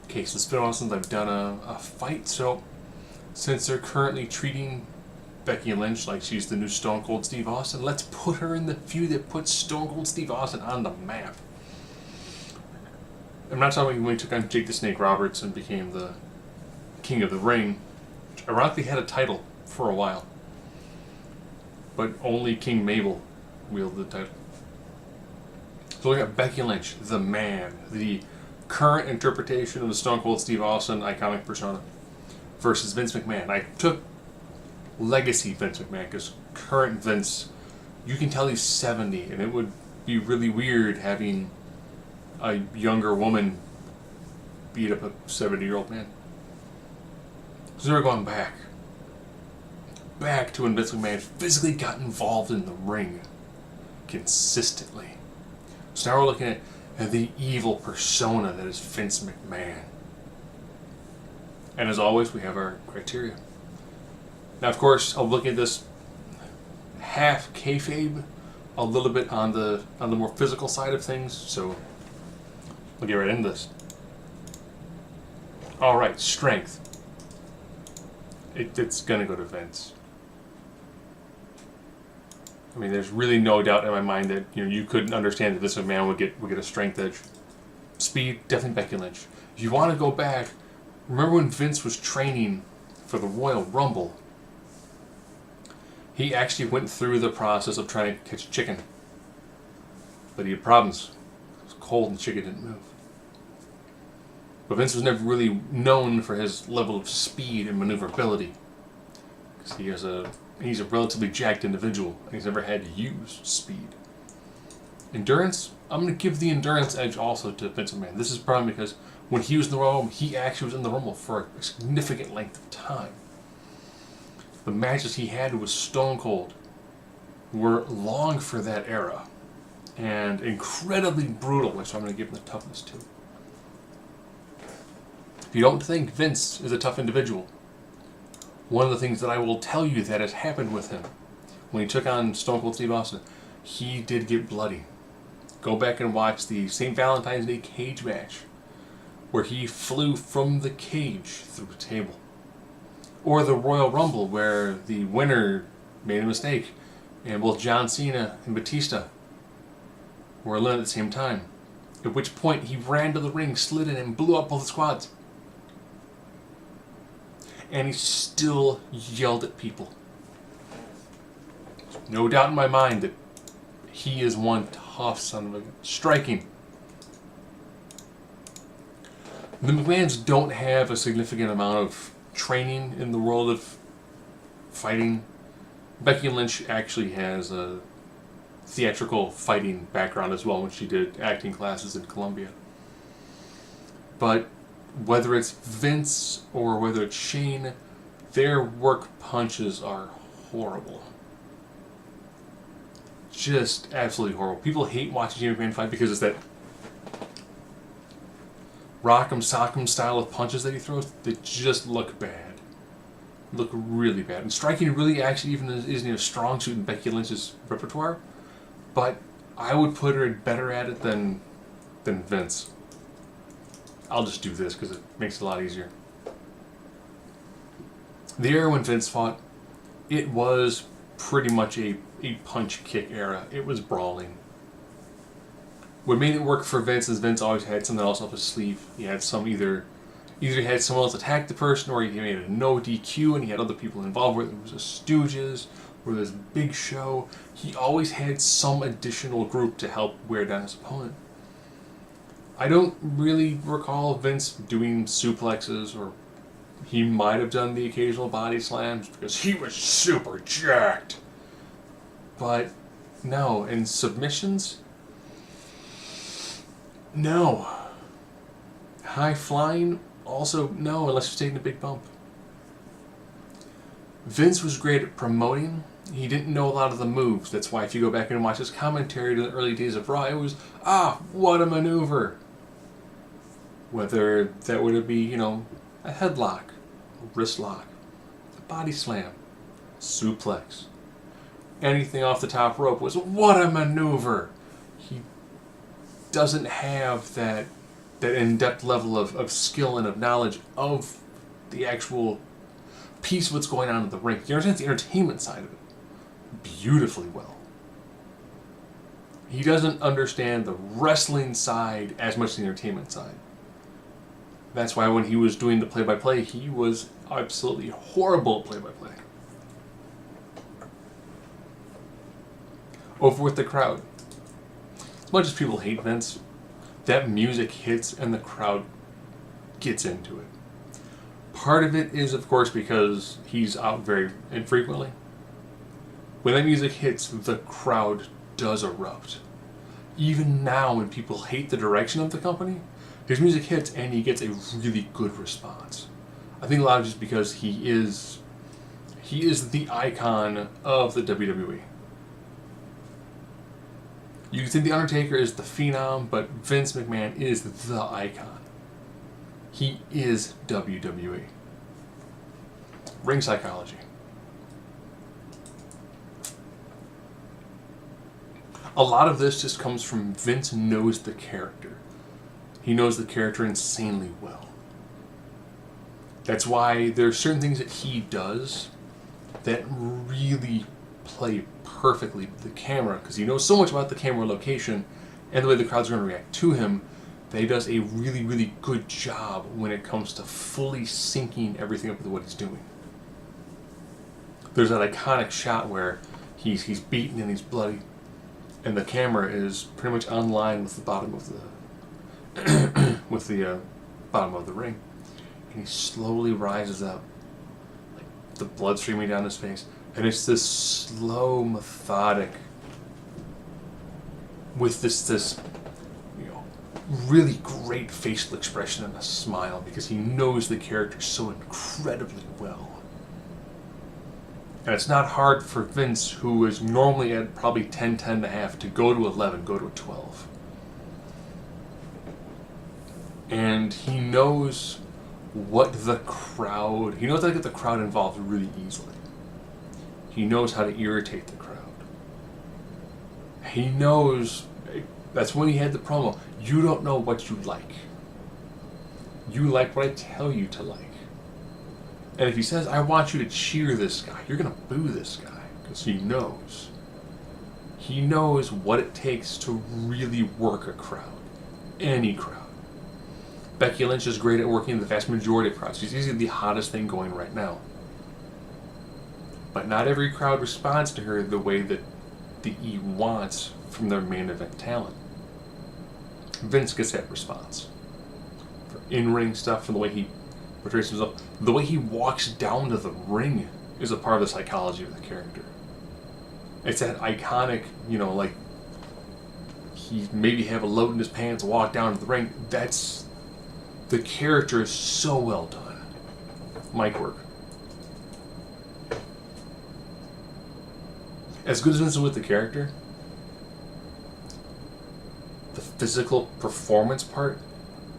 Okay, so it's been a while since I've done a fight, so since they're currently treating Becky Lynch like she's the new Stone Cold Steve Austin, let's put her in the feud that puts Stone Cold Steve Austin on the map. I'm not talking when he took on Jake the Snake Roberts and became the King of the Ring, which ironically had a title for a while, but only King Mabel wielded the title. So we got Becky Lynch, the man, the current interpretation of the Stone Cold Steve Austin iconic persona, versus Vince McMahon. I took legacy Vince McMahon because current Vince, you can tell he's 70, and it would be really weird having a younger woman beat up a 70-year-old man. So we're going back to when Vince McMahon physically got involved in the ring consistently. So now we're looking at the evil persona that is Vince McMahon. And as always, we have our criteria. Now, of course, I'll look at this half kayfabe, a little bit on the more physical side of things. So we'll get right into this. All right, strength. It's gonna go to Vince. I mean, there's really no doubt in my mind that you couldn't understand that this man would get a strength edge. Speed, definitely Becky Lynch. If you want to go back, remember when Vince was training for the Royal Rumble? He actually went through the process of trying to catch chicken, but he had problems. It was cold and chicken didn't move. But Vince was never really known for his level of speed and maneuverability, because he's a relatively jacked individual, and he's never had to use speed. Endurance, I'm going to give the endurance edge also to Vince McMahon. This is probably because when he was in the Rumble, he actually was in the Rumble for a significant length of time. The matches he had with Stone Cold were long for that era, and incredibly brutal, so I'm going to give him the toughness too. If you don't think Vince is a tough individual, one of the things that I will tell you that has happened with him, when he took on Stone Cold Steve Austin, he did get bloody. Go back and watch the St. Valentine's Day cage match, where he flew from the cage through a table. Or the Royal Rumble, where the winner made a mistake, and both John Cena and Batista were eliminated at the same time. At which point he ran to the ring, slid in, and blew up both squads. And he still yelled at people. No doubt in my mind that he is one tough son of a striking. The McMahons don't have a significant amount of training in the world of fighting. Becky Lynch actually has a theatrical fighting background as well when she did acting classes in Columbia. But whether it's Vince or whether it's Shane, their work punches are horrible. Just absolutely horrible. People hate watching Shane McMahon fight because it's that rock'em sock'em style of punches that he throws. They just look bad. Look really bad. And striking really actually even isn't a strong suit in Becky Lynch's repertoire, but I would put her better at it than Vince. I'll just do this because it makes it a lot easier. The era when Vince fought, it was pretty much a punch-kick era. It was brawling. What made it work for Vince is Vince always had something else up his sleeve. He had either he had someone else attack the person, or he made a no DQ and he had other people involved, whether it was a Stooges or this big show. He always had some additional group to help wear down his opponent. I don't really recall Vince doing suplexes, or he might have done the occasional body slams because he was super jacked. But no, in submissions, no. High flying, also no, unless you're taking a big bump. Vince was great at promoting. He didn't know a lot of the moves. That's why if you go back and watch his commentary to the early days of Raw, it was, what a maneuver. Whether that would be, a headlock, a wrist lock, a body slam, suplex. Anything off the top rope was, what a maneuver. He doesn't have that that in-depth level of skill and of knowledge of the actual piece of what's going on in the ring. He understands the entertainment side of it beautifully well. He doesn't understand the wrestling side as much as the entertainment side. That's why when he was doing the play-by-play, he was absolutely horrible at play-by-play. Over with the crowd. As much as people hate Vince, that music hits and the crowd gets into it. Part of it is, of course, because he's out very infrequently. When that music hits, the crowd does erupt. Even now, when people hate the direction of the company, his music hits and he gets a really good response. I think a lot of just because he is the icon of the WWE. You can say The Undertaker is the phenom, but Vince McMahon is the icon. He is WWE. Ring psychology. A lot of this just comes from Vince knows the character. He knows the character insanely well. That's why there's certain things that he does that really play perfectly with the camera, because he knows so much about the camera location and the way the crowd's going to react to him, that he does a really, really good job when it comes to fully syncing everything up with what he's doing. There's that iconic shot where he's beaten and he's bloody, and the camera is pretty much on line with the bottom of the bottom of the ring, and he slowly rises up, like the blood streaming down his face, and it's this slow, methodic, with this really great facial expression and a smile, because he knows the character so incredibly well. And it's not hard for Vince, who is normally at probably 10, 10.5, to go to 11, go to a 12. And he knows what the crowd... He knows how to get the crowd involved really easily. He knows how to irritate the crowd. He knows... That's when he had the promo. You don't know what you like. You like what I tell you to like. And if he says, I want you to cheer this guy, you're going to boo this guy. Because he knows. He knows what it takes to really work a crowd. Any crowd. Becky Lynch is great at working the vast majority of crowds. She's easily the hottest thing going right now. But not every crowd responds to her the way that the E wants from their main event talent. Vince gets that response. For in-ring stuff, from the way he portrays himself, the way he walks down to the ring is a part of the psychology of the character. It's that iconic, like he maybe have a load in his pants, walk down to the ring. That's the character is so well done. Mic work. As good as Vince is with the character, the physical performance part,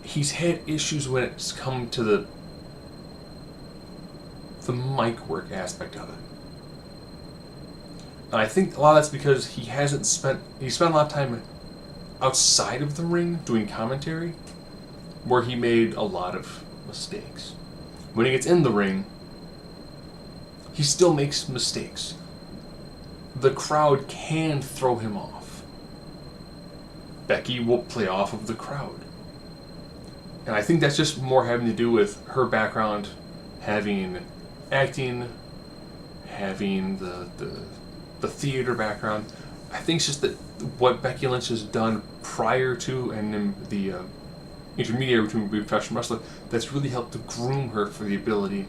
he's had issues when it's come to the mic work aspect of it. And I think a lot of that's because he spent a lot of time outside of the ring doing commentary, where he made a lot of mistakes. When he gets in the ring, he still makes mistakes. The crowd can throw him off. Becky will play off of the crowd. And I think that's just more having to do with her background, having acting, having the theater background. I think it's just that what Becky Lynch has done prior to and in the intermediary between being a professional wrestler, that's really helped to groom her for the ability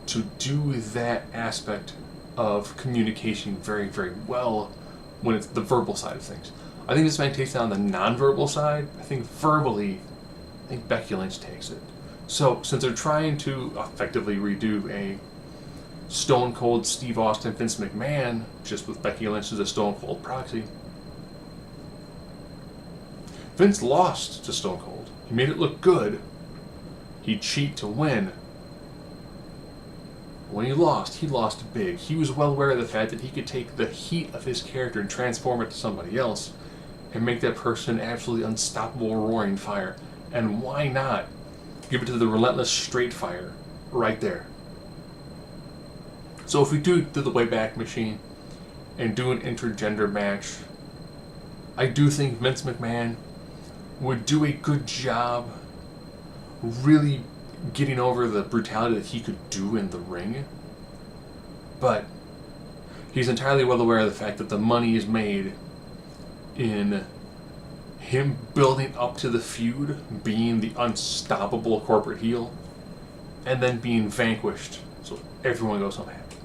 to do that aspect of communication very, very well when it's the verbal side of things. I think this man takes it on the non-verbal side. I think Becky Lynch takes it. So, since they're trying to effectively redo a Stone Cold Steve Austin Vince McMahon, just with Becky Lynch as a Stone Cold proxy, Vince lost to Stone Cold. He made it look good. He'd cheat to win. When he lost big. He was well aware of the fact that he could take the heat of his character and transform it to somebody else and make that person absolutely unstoppable roaring fire. And why not give it to the relentless straight fire right there? So if we do the Wayback Machine and do an intergender match, I do think Vince McMahon would do a good job really getting over the brutality that he could do in the ring. But he's entirely well aware of the fact that the money is made in him building up to the feud, being the unstoppable corporate heel, and then being vanquished, so everyone goes home happy.